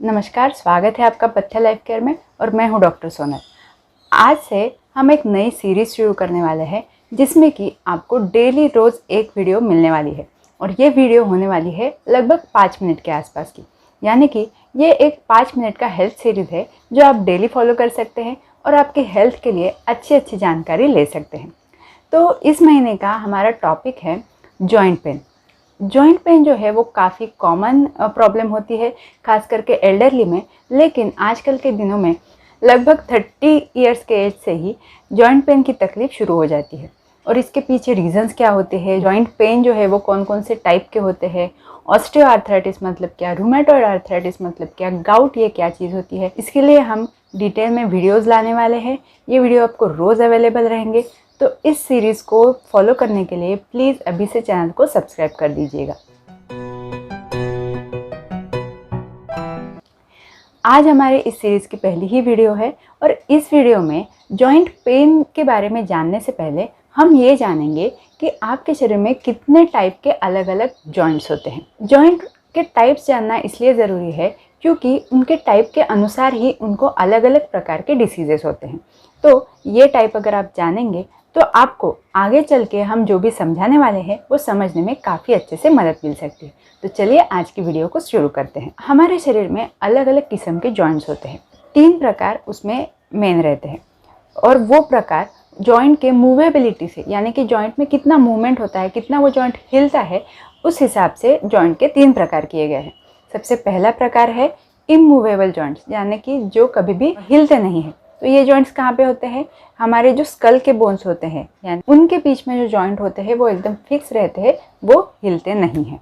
नमस्कार, स्वागत है आपका पथ्य लाइफ केयर में और मैं हूं डॉक्टर सोनल। आज से हम एक नई सीरीज़ शुरू करने वाले हैं जिसमें कि आपको डेली रोज़ एक वीडियो मिलने वाली है और ये वीडियो होने वाली है लगभग 5 मिनट के आसपास की। यानी कि ये एक 5 मिनट का हेल्थ सीरीज़ है जो आप डेली फॉलो कर सकते हैं और आपके हेल्थ के लिए अच्छी जानकारी ले सकते हैं। तो इस महीने का हमारा टॉपिक है जॉइंट पेन। जॉइंट पेन जो है वो काफ़ी कॉमन प्रॉब्लम होती है, खास करके एल्डरली में। लेकिन आजकल के दिनों में लगभग 30 इयर्स के एज से ही जॉइंट पेन की तकलीफ़ शुरू हो जाती है। और इसके पीछे रीजंस क्या होते हैं, जॉइंट पेन जो है वो कौन कौन से टाइप के होते हैं, ऑस्टियोआर्थराइटिस मतलब क्या, रूमेटॉइड आर्थराइटिस मतलब क्या, गाउट ये क्या चीज़ होती है, इसके लिए हम डिटेल में वीडियोज़ लाने वाले हैं। ये वीडियो आपको रोज़ अवेलेबल रहेंगे। तो इस सीरीज़ को फॉलो करने के लिए प्लीज़ अभी से चैनल को सब्सक्राइब कर दीजिएगा। आज हमारे इस सीरीज़ की पहली ही वीडियो है और इस वीडियो में जॉइंट पेन के बारे में जानने से पहले हम ये जानेंगे कि आपके शरीर में कितने टाइप के अलग अलग जॉइंट्स होते हैं। जॉइंट के टाइप्स जानना इसलिए ज़रूरी है क्योंकि उनके टाइप के अनुसार ही उनको अलग अलग प्रकार के डिसीजेस होते हैं। तो ये टाइप अगर आप जानेंगे तो आपको आगे चल के हम जो भी समझाने वाले हैं वो समझने में काफ़ी अच्छे से मदद मिल सकती है। तो चलिए आज की वीडियो को शुरू करते हैं। हमारे शरीर में अलग अलग किस्म के जॉइंट्स होते हैं। 3 प्रकार उसमें मेन रहते हैं और वो प्रकार जॉइंट के मूवेबिलिटी से, यानी कि जॉइंट में कितना मूवमेंट होता है, कितना वो जॉइंट हिलता है, उस हिसाब से जॉइंट के 3 प्रकार किए गए हैं। सबसे पहला प्रकार है इमूवेबल जॉइंट्स, यानी कि जो कभी भी हिलते नहीं हैं। तो ये जॉइंट्स कहाँ पे होते हैं, हमारे जो स्कल के बोन्स होते हैं, यानी उनके बीच में जो जॉइंट होते हैं वो एकदम फिक्स रहते हैं, वो हिलते नहीं हैं।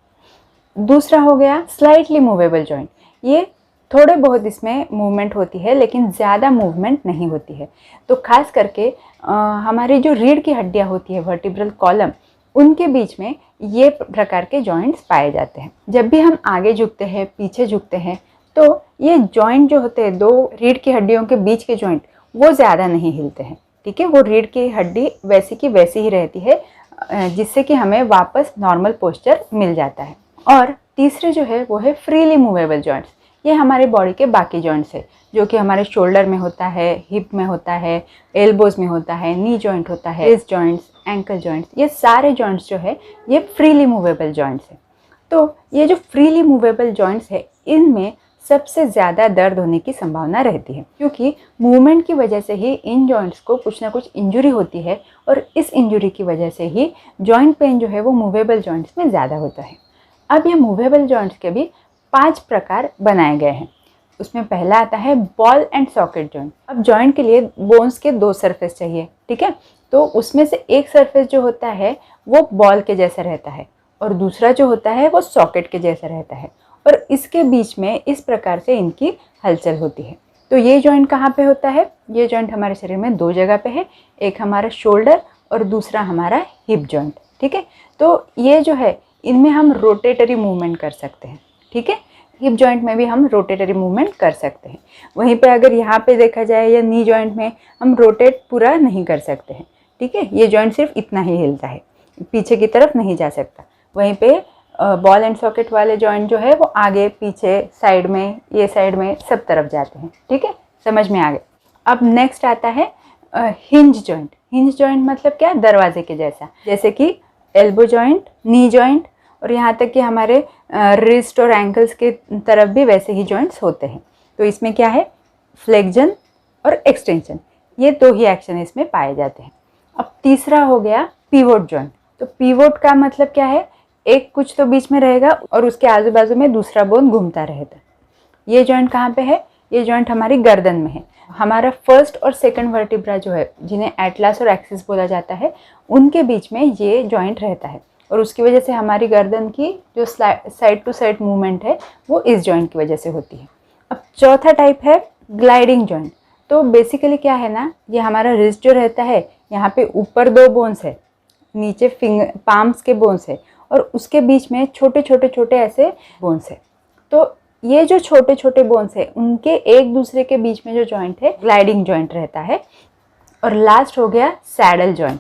दूसरा हो गया स्लाइटली मूवेबल जॉइंट। ये थोड़े बहुत इसमें मूवमेंट होती है लेकिन ज़्यादा मूवमेंट नहीं होती है। तो खास करके हमारी जो रीढ़ की हड्डियाँ होती है, वर्टिब्रल कॉलम, उनके बीच में ये प्रकार के जॉइंट्स पाए जाते हैं। जब भी हम आगे झुकते हैं, पीछे झुकते हैं, तो ये जॉइंट जो होते हैं, 2 रीढ़ की हड्डियों के बीच के जॉइंट, वो ज़्यादा नहीं हिलते हैं। ठीक है, वो रीढ़ की हड्डी वैसी की वैसी ही रहती है, जिससे कि हमें वापस नॉर्मल पोस्चर मिल जाता है। और तीसरे जो है वो है फ्रीली मूवेबल जॉइंट्स। ये हमारे बॉडी के बाकी जॉइंट्स है, जो कि हमारे शोल्डर में होता है, हिप में होता है, एल्बोज में होता है, नी जॉइंट होता है, रिस्ट जॉइंट्स, एंकल जॉइंट्स, ये सारे जॉइंट्स जो है ये फ्रीली मूवेबल जॉइंट्स है। तो ये जो फ्रीली मूवेबल जॉइंट्स है, इनमें सबसे ज़्यादा दर्द होने की संभावना रहती है, क्योंकि मूवमेंट की वजह से ही इन जॉइंट्स को कुछ ना कुछ इंजरी होती है और इस इंजरी की वजह से ही जॉइंट पेन जो है वो मूवेबल जॉइंट्स में ज़्यादा होता है। अब ये मूवेबल जॉइंट्स के भी 5 प्रकार बनाए गए हैं। उसमें पहला आता है बॉल एंड सॉकेट जॉइंट। अब जॉइंट के लिए बोन्स के 2 सरफेस चाहिए, ठीक है। तो उसमें से एक सरफेस जो होता है वो बॉल के जैसा रहता है और दूसरा जो होता है वो सॉकेट के जैसा रहता है, और इसके बीच में इस प्रकार से इनकी हलचल होती है। तो ये जॉइंट कहाँ पे होता है, ये जॉइंट हमारे शरीर में 2 जगह पे है, एक हमारा शोल्डर और दूसरा हमारा हिप जॉइंट। ठीक है, तो ये जो है इनमें हम रोटेटरी मूवमेंट कर सकते हैं। ठीक है, हिप जॉइंट में भी हम रोटेटरी मूवमेंट कर सकते हैं। वहीं पे अगर यहाँ पे देखा जाए या नी जॉइंट में हम रोटेट पूरा नहीं कर सकते हैं। ठीक है, ये जॉइंट सिर्फ इतना ही हिलता है, पीछे की तरफ नहीं जा सकता। वहीं पे बॉल एंड सॉकेट वाले जॉइंट जो है वो आगे पीछे साइड में, ये साइड में, सब तरफ जाते हैं। ठीक है, समझ में आ गया। अब नेक्स्ट आता है हिंज जॉइंट। हिंज जॉइंट मतलब क्या, दरवाजे के जैसा, जैसे कि एल्बो जॉइंट, नी जॉइंट और यहाँ तक कि हमारे रिस्ट और एंकल्स के तरफ भी वैसे ही जॉइंट्स होते हैं। तो इसमें क्या है, फ्लेक्जन और एक्सटेंशन, ये 2 ही एक्शन इसमें पाए जाते हैं। अब तीसरा हो गया पिवोट जॉइंट। तो पिवोट का मतलब क्या है, एक कुछ तो बीच में रहेगा और उसके आजू बाजू में दूसरा बोन घूमता रहेगा। ये जॉइंट कहाँ पे है, ये जॉइंट हमारी गर्दन में है। हमारा फर्स्ट और सेकंड वर्टिब्रा जो है, जिन्हें एटलस और एक्सिस बोला जाता है, उनके बीच में ये जॉइंट रहता है और उसकी वजह से हमारी गर्दन की जो साइड टू साइड मूवमेंट है वो इस जॉइंट की वजह से होती है। अब चौथा टाइप है ग्लाइडिंग जॉइंट। तो बेसिकली क्या है ना, ये हमारा रिस्ट जो रहता है, यहाँ पे ऊपर 2 बोन्स है, नीचे पाम्स के बोन्स है और उसके बीच में छोटे छोटे ऐसे बोन्स है। तो ये जो छोटे छोटे बोन्स है, उनके एक दूसरे के बीच में जो जॉइंट है, ग्लाइडिंग जॉइंट रहता है। और लास्ट हो गया सैडल जॉइंट।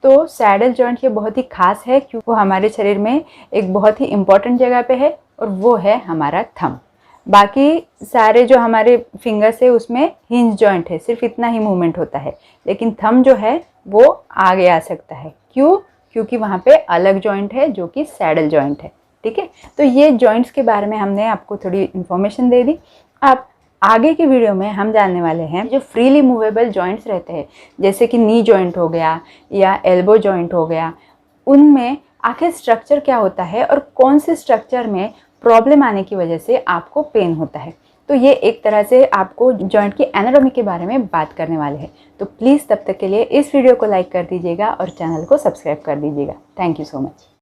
तो सैडल जॉइंट ये बहुत ही खास है क्योंकि वो हमारे शरीर में एक बहुत ही इम्पॉर्टेंट जगह पे है और वो है हमारा थंब। बाकी सारे जो हमारे फिंगर्स है उसमें हिंज जॉइंट है, सिर्फ इतना ही मूवमेंट होता है, लेकिन थंब जो है वो आगे आ सकता है। क्यों? क्योंकि वहाँ पे अलग जॉइंट है जो कि सैडल जॉइंट है। ठीक है, तो ये जॉइंट्स के बारे में हमने आपको थोड़ी इन्फॉर्मेशन दे दी। अब आगे की वीडियो में हम जानने वाले हैं जो फ्रीली मूवेबल जॉइंट्स रहते हैं, जैसे कि नी जॉइंट हो गया या एल्बो जॉइंट हो गया, उनमें आखिर स्ट्रक्चर क्या होता है और कौन से स्ट्रक्चर में प्रॉब्लम आने की वजह से आपको पेन होता है। तो ये एक तरह से आपको जॉइंट की एनाटॉमी के बारे में बात करने वाले हैं। तो प्लीज़ तब तक के लिए इस वीडियो को लाइक कर दीजिएगा और चैनल को सब्सक्राइब कर दीजिएगा। Thank you so much.